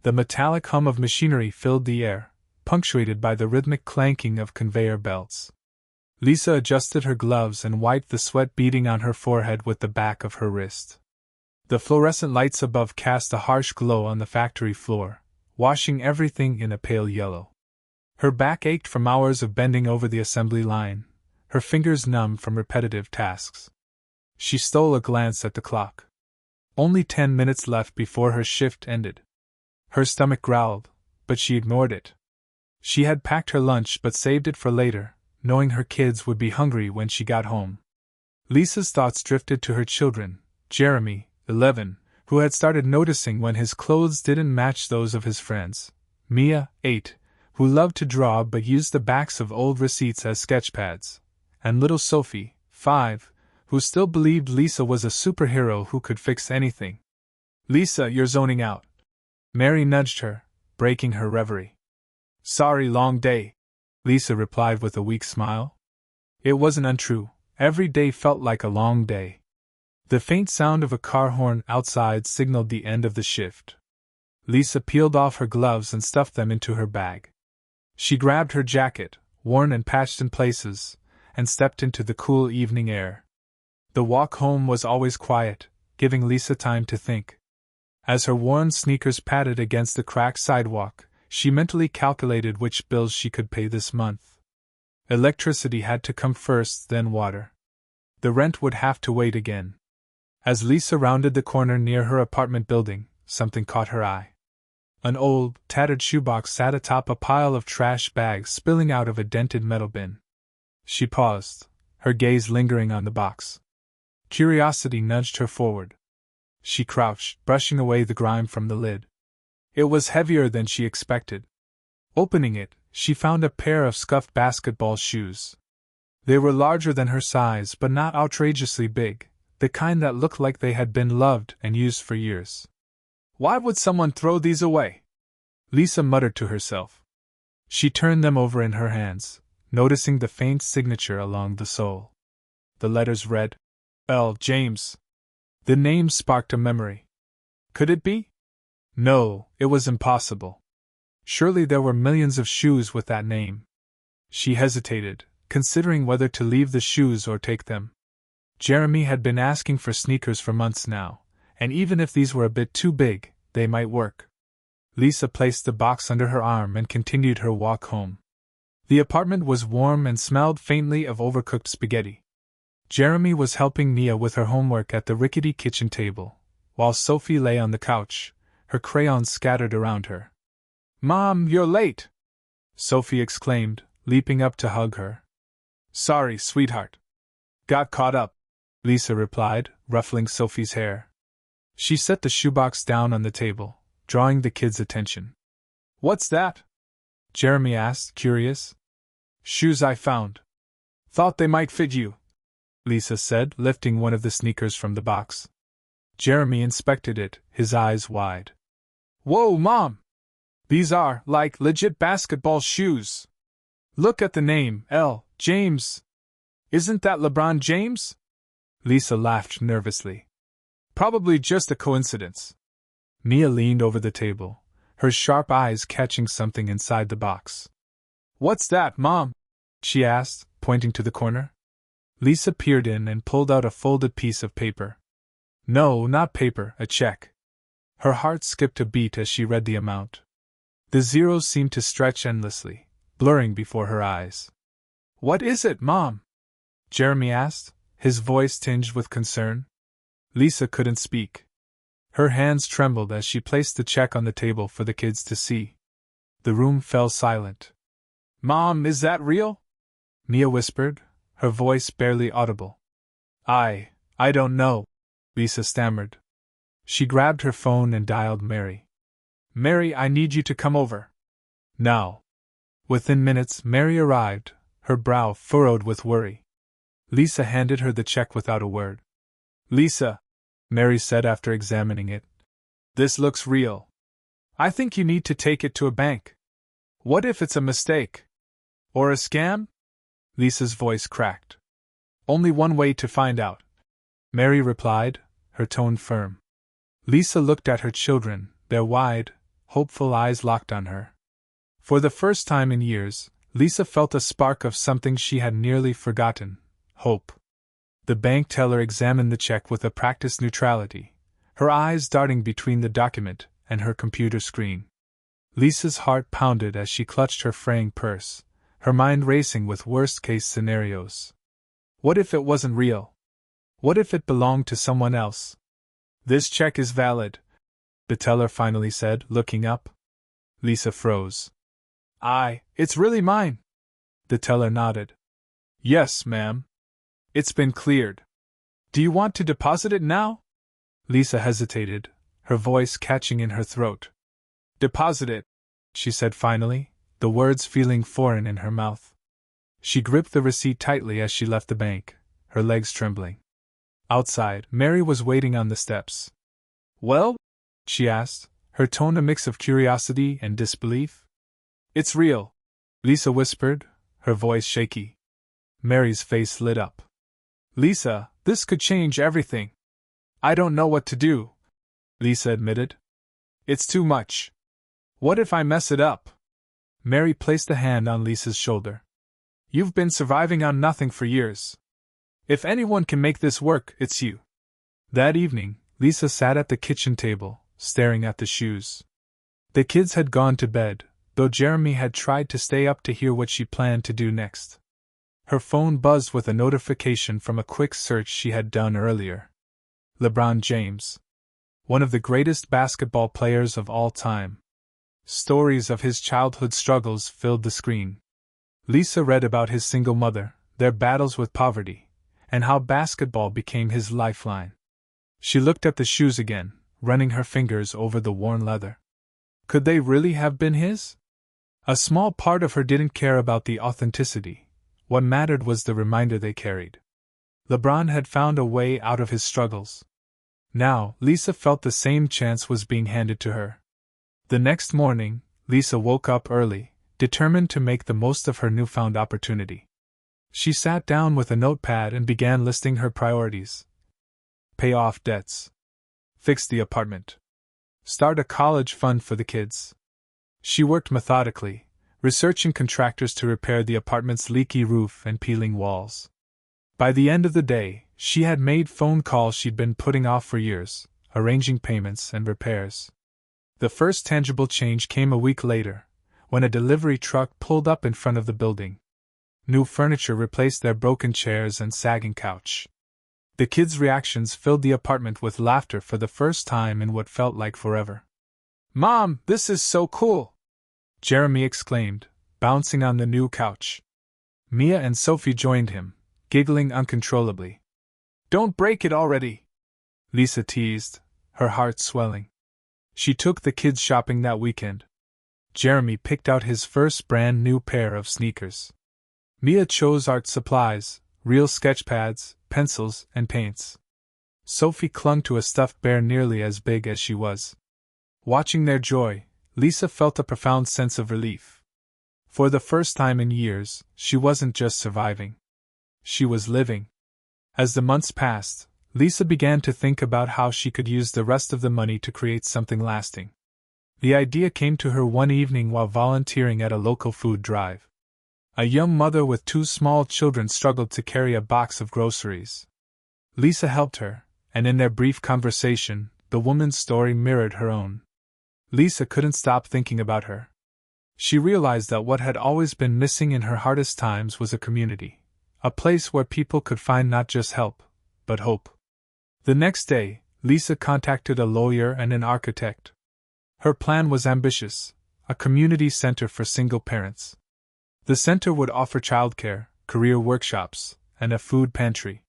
The metallic hum of machinery filled the air, punctuated by the rhythmic clanking of conveyor belts. Lisa adjusted her gloves and wiped the sweat beading on her forehead with the back of her wrist. The fluorescent lights above cast a harsh glow on the factory floor, washing everything in a pale yellow. Her back ached from hours of bending over the assembly line, her fingers numb from repetitive tasks. She stole a glance at the clock. Only 10 minutes left before her shift ended. Her stomach growled, but she ignored it. She had packed her lunch but saved it for later, knowing her kids would be hungry when she got home. Lisa's thoughts drifted to her children, Jeremy, 11, who had started noticing when his clothes didn't match those of his friends, Mia, 8, who loved to draw but used the backs of old receipts as sketchpads, and little Sophie, 5, who still believed Lisa was a superhero who could fix anything. "Lisa, you're zoning out." Mary nudged her, breaking her reverie. "Sorry, long day," Lisa replied with a weak smile. It wasn't untrue. Every day felt like a long day. The faint sound of a car horn outside signaled the end of the shift. Lisa peeled off her gloves and stuffed them into her bag. She grabbed her jacket, worn and patched in places, and stepped into the cool evening air. The walk home was always quiet, giving Lisa time to think. As her worn sneakers patted against the cracked sidewalk, she mentally calculated which bills she could pay this month. Electricity had to come first, then water. The rent would have to wait again. As Lisa rounded the corner near her apartment building, something caught her eye. An old, tattered shoebox sat atop a pile of trash bags spilling out of a dented metal bin. She paused, her gaze lingering on the box. Curiosity nudged her forward. She crouched, brushing away the grime from the lid. It was heavier than she expected. Opening it, she found a pair of scuffed basketball shoes. They were larger than her size but not outrageously big, the kind that looked like they had been loved and used for years. Why would someone throw these away? Lisa muttered to herself. She turned them over in her hands, noticing the faint signature along the sole. The letters read, L. James. The name sparked a memory. Could it be? No, it was impossible. Surely there were millions of shoes with that name. She hesitated, considering whether to leave the shoes or take them. Jeremy had been asking for sneakers for months now, and even if these were a bit too big, they might work. Lisa placed the box under her arm and continued her walk home. The apartment was warm and smelled faintly of overcooked spaghetti. Jeremy was helping Mia with her homework at the rickety kitchen table, while Sophie lay on the couch, her crayons scattered around her. "Mom, you're late!" Sophie exclaimed, leaping up to hug her. "Sorry, sweetheart. Got caught up," Lisa replied, ruffling Sophie's hair. She set the shoebox down on the table, drawing the kids' attention. "What's that?" Jeremy asked, curious. "Shoes I found. Thought they might fit you," Lisa said, lifting one of the sneakers from the box. Jeremy inspected it, his eyes wide. "Whoa, Mom! These are, like, legit basketball shoes. Look at the name, L. James. Isn't that LeBron James?" Lisa laughed nervously. "Probably just a coincidence." Mia leaned over the table, her sharp eyes catching something inside the box. "What's that, Mom?" she asked, pointing to the corner. Lisa peered in and pulled out a folded piece of paper. No, not paper, a check. Her heart skipped a beat as she read the amount. The zeros seemed to stretch endlessly, blurring before her eyes. "What is it, Mom?" Jeremy asked, his voice tinged with concern. Lisa couldn't speak. Her hands trembled as she placed the check on the table for the kids to see. The room fell silent. "Mom, is that real?" Mia whispered, her voice barely audible. I don't know," Lisa stammered. She grabbed her phone and dialed Mary. "Mary, I need you to come over. Now." Within minutes, Mary arrived, her brow furrowed with worry. Lisa handed her the check without a word. "Lisa," Mary said after examining it, "this looks real. I think you need to take it to a bank. What if it's a mistake? Or a scam?" Lisa's voice cracked. "Only one way to find out," Mary replied, her tone firm. Lisa looked at her children, their wide, hopeful eyes locked on her. For the first time in years, Lisa felt a spark of something she had nearly forgotten: hope. The bank teller examined the check with a practiced neutrality, her eyes darting between the document and her computer screen. Lisa's heart pounded as she clutched her fraying purse, her mind racing with worst-case scenarios. What if it wasn't real? What if it belonged to someone else? "This check is valid," the teller finally said, looking up. Lisa froze. It's really mine." The teller nodded. "Yes, ma'am. It's been cleared. Do you want to deposit it now?" Lisa hesitated, her voice catching in her throat. "Deposit it," she said finally, the words feeling foreign in her mouth. She gripped the receipt tightly as she left the bank, her legs trembling. Outside, Mary was waiting on the steps. "Well?" she asked, her tone a mix of curiosity and disbelief. "It's real," Lisa whispered, her voice shaky. Mary's face lit up. "Lisa, this could change everything." "I don't know what to do," Lisa admitted. "It's too much. What if I mess it up?" Mary placed a hand on Lisa's shoulder. "You've been surviving on nothing for years. If anyone can make this work, it's you." That evening, Lisa sat at the kitchen table, staring at the shoes. The kids had gone to bed, though Jeremy had tried to stay up to hear what she planned to do next. Her phone buzzed with a notification from a quick search she had done earlier. LeBron James. One of the greatest basketball players of all time. Stories of his childhood struggles filled the screen. Lisa read about his single mother, their battles with poverty, and how basketball became his lifeline. She looked at the shoes again, running her fingers over the worn leather. Could they really have been his? A small part of her didn't care about the authenticity. What mattered was the reminder they carried. LeBron had found a way out of his struggles. Now, Lisa felt the same chance was being handed to her. The next morning, Lisa woke up early, determined to make the most of her newfound opportunity. She sat down with a notepad and began listing her priorities. Pay off debts. Fix the apartment. Start a college fund for the kids. She worked methodically, researching contractors to repair the apartment's leaky roof and peeling walls. By the end of the day, she had made phone calls she'd been putting off for years, arranging payments and repairs. The first tangible change came a week later, when a delivery truck pulled up in front of the building. New furniture replaced their broken chairs and sagging couch. The kids' reactions filled the apartment with laughter for the first time in what felt like forever. "Mom, this is so cool!" Jeremy exclaimed, bouncing on the new couch. Mia and Sophie joined him, giggling uncontrollably. "Don't break it already!" Lisa teased, her heart swelling. She took the kids shopping that weekend. Jeremy picked out his first brand new pair of sneakers. Mia chose art supplies, real sketch pads, pencils, and paints. Sophie clung to a stuffed bear nearly as big as she was. Watching their joy, Lisa felt a profound sense of relief. For the first time in years, she wasn't just surviving. She was living. As the months passed, Lisa began to think about how she could use the rest of the money to create something lasting. The idea came to her one evening while volunteering at a local food drive. A young mother with 2 small children struggled to carry a box of groceries. Lisa helped her, and in their brief conversation, the woman's story mirrored her own. Lisa couldn't stop thinking about her. She realized that what had always been missing in her hardest times was a community, a place where people could find not just help, but hope. The next day, Lisa contacted a lawyer and an architect. Her plan was ambitious: a community center for single parents. The center would offer childcare, career workshops, and a food pantry.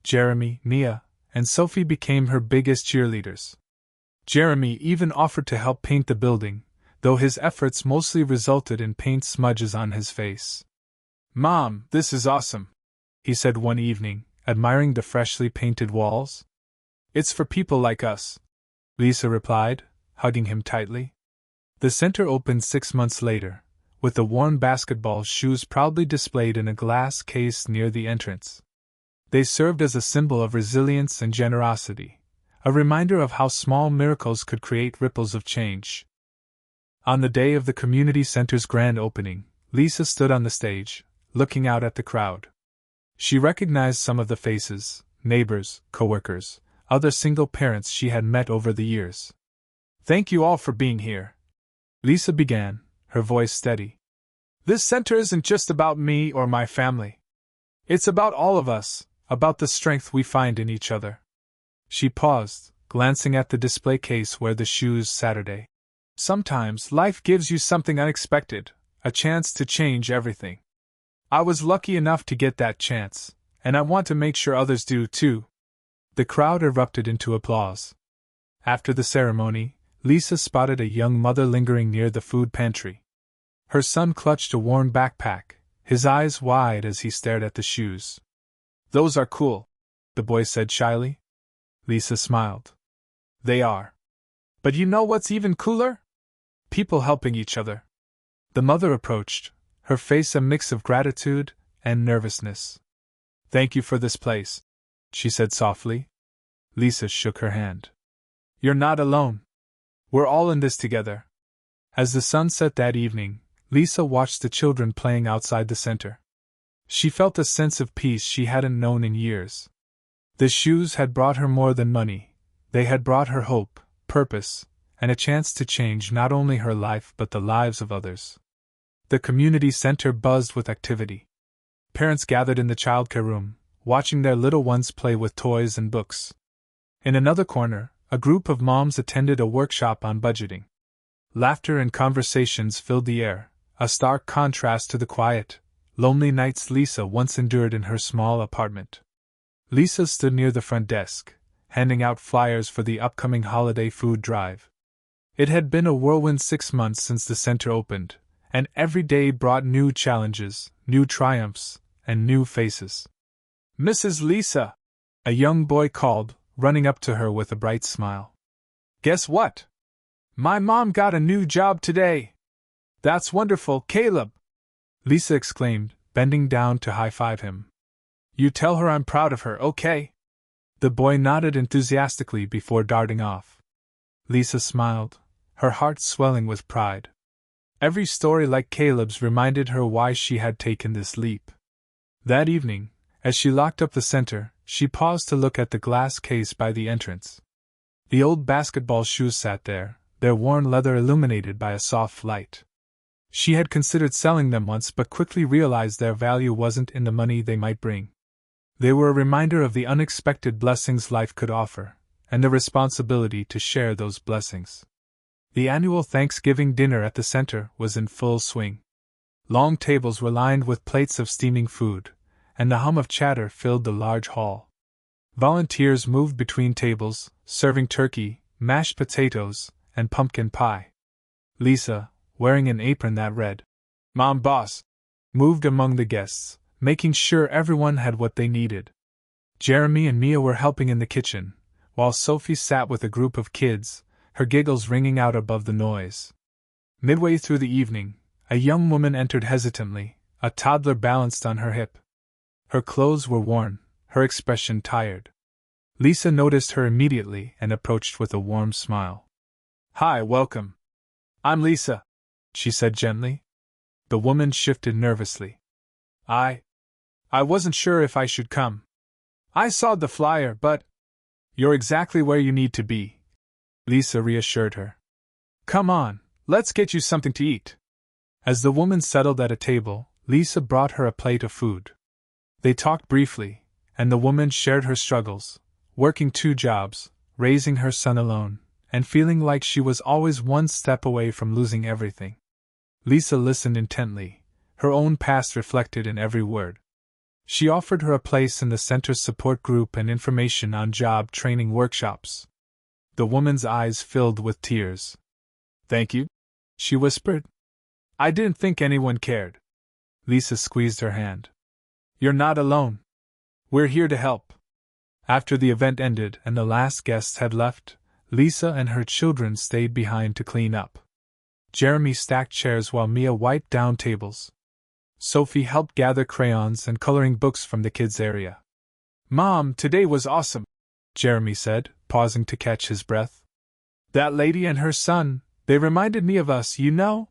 Jeremy, Mia, and Sophie became her biggest cheerleaders. Jeremy even offered to help paint the building, though his efforts mostly resulted in paint smudges on his face. "Mom, this is awesome," he said one evening, admiring the freshly painted walls. "It's for people like us," Lisa replied, hugging him tightly. The center opened 6 months later, with the worn basketball shoes proudly displayed in a glass case near the entrance. They served as a symbol of resilience and generosity, a reminder of how small miracles could create ripples of change. On the day of the community center's grand opening, Lisa stood on the stage, looking out at the crowd. She recognized some of the faces, neighbors, coworkers, other single parents she had met over the years. "Thank you all for being here," Lisa began, her voice steady. "This center isn't just about me or my family. It's about all of us, about the strength we find in each other." She paused, glancing at the display case where the shoes Saturday. "Sometimes life gives you something unexpected, a chance to change everything. I was lucky enough to get that chance, and I want to make sure others do too." The crowd erupted into applause. After the ceremony, Lisa spotted a young mother lingering near the food pantry. Her son clutched a worn backpack, his eyes wide as he stared at the shoes. "Those are cool," the boy said shyly. Lisa smiled. "They are. But you know what's even cooler? People helping each other." The mother approached, her face a mix of gratitude and nervousness. "Thank you for this place," she said softly. Lisa shook her hand. "You're not alone. We're all in this together." As the sun set that evening, Lisa watched the children playing outside the center. She felt a sense of peace she hadn't known in years. The shoes had brought her more than money. They had brought her hope, purpose, and a chance to change not only her life but the lives of others. The community center buzzed with activity. Parents gathered in the childcare room, watching their little ones play with toys and books. In another corner, a group of moms attended a workshop on budgeting. Laughter and conversations filled the air, a stark contrast to the quiet, lonely nights Lisa once endured in her small apartment. Lisa stood near the front desk, handing out flyers for the upcoming holiday food drive. It had been a whirlwind 6 months since the center opened, and every day brought new challenges, new triumphs, and new faces. "Mrs. Lisa," a young boy called, running up to her with a bright smile. "Guess what? My mom got a new job today." "That's wonderful, Caleb," Lisa exclaimed, bending down to high-five him. "You tell her I'm proud of her, okay?" The boy nodded enthusiastically before darting off. Lisa smiled, her heart swelling with pride. Every story like Caleb's reminded her why she had taken this leap. That evening, as she locked up the center, she paused to look at the glass case by the entrance. The old basketball shoes sat there, their worn leather illuminated by a soft light. She had considered selling them once but quickly realized their value wasn't in the money they might bring. They were a reminder of the unexpected blessings life could offer, and the responsibility to share those blessings. The annual Thanksgiving dinner at the center was in full swing. Long tables were lined with plates of steaming food, and the hum of chatter filled the large hall. Volunteers moved between tables, serving turkey, mashed potatoes, and pumpkin pie. Lisa, wearing an apron that read, "Mom Boss," moved among the guests, making sure everyone had what they needed. Jeremy and Mia were helping in the kitchen, while Sophie sat with a group of kids, her giggles ringing out above the noise. Midway through the evening, a young woman entered hesitantly, a toddler balanced on her hip. Her clothes were worn, her expression tired. Lisa noticed her immediately and approached with a warm smile. "Hi, welcome. I'm Lisa," she said gently. The woman shifted nervously. I wasn't sure if I should come. I saw the flyer, but..." "You're exactly where you need to be," Lisa reassured her. "Come on, let's get you something to eat." As the woman settled at a table, Lisa brought her a plate of food. They talked briefly, and the woman shared her struggles, working 2 jobs, raising her son alone, and feeling like she was always one step away from losing everything. Lisa listened intently, her own past reflected in every word. She offered her a place in the center's support group and information on job training workshops. The woman's eyes filled with tears. "Thank you," she whispered. "I didn't think anyone cared." Lisa squeezed her hand. "You're not alone. We're here to help." After the event ended and the last guests had left, Lisa and her children stayed behind to clean up. Jeremy stacked chairs while Mia wiped down tables. Sophie helped gather crayons and coloring books from the kids' area. "Mom, today was awesome," Jeremy said, pausing to catch his breath. "That lady and her son, They reminded me of us, you know?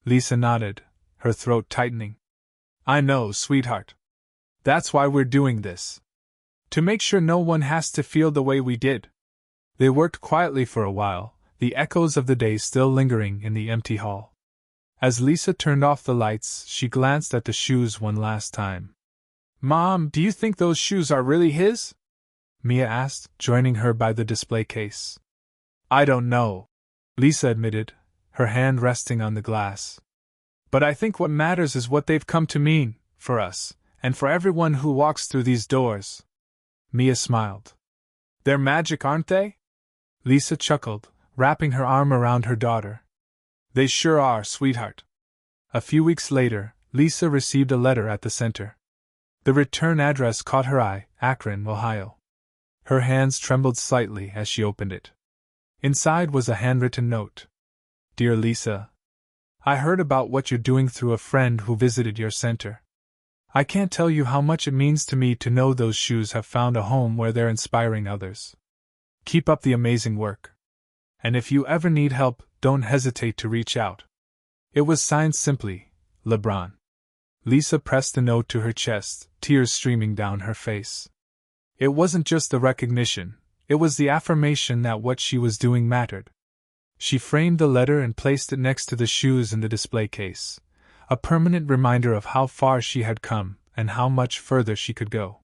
Lisa nodded, her throat tightening. I know, sweetheart. That's why we're doing this. To make sure no one has to feel the way we did. They worked quietly for a while, the echoes of the day still lingering in the empty hall. As Lisa turned off the lights, she glanced at the shoes one last time. Mom, do you think those shoes are really his? Mia asked, joining her by the display case. I don't know, Lisa admitted, her hand resting on the glass. But I think what matters is what they've come to mean, for us, and for everyone who walks through these doors. Mia smiled. They're magic, aren't they? Lisa chuckled, wrapping her arm around her daughter. They sure are, sweetheart. A few weeks later, Lisa received a letter at the center. The return address caught her eye, Akron, Ohio. Her hands trembled slightly as she opened it. Inside was a handwritten note. Dear Lisa, I heard about what you're doing through a friend who visited your center. I can't tell you how much it means to me to know those shoes have found a home where they're inspiring others. Keep up the amazing work. And if you ever need help, don't hesitate to reach out. It was signed simply, LeBron. Lisa pressed the note to her chest, tears streaming down her face. It wasn't just the recognition, it was the affirmation that what she was doing mattered. She framed the letter and placed it next to the shoes in the display case, a permanent reminder of how far she had come and how much further she could go.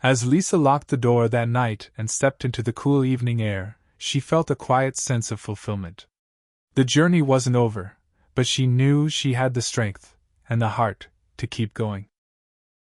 As Lisa locked the door that night and stepped into the cool evening air, she felt a quiet sense of fulfillment. The journey wasn't over, but she knew she had the strength and the heart to keep going.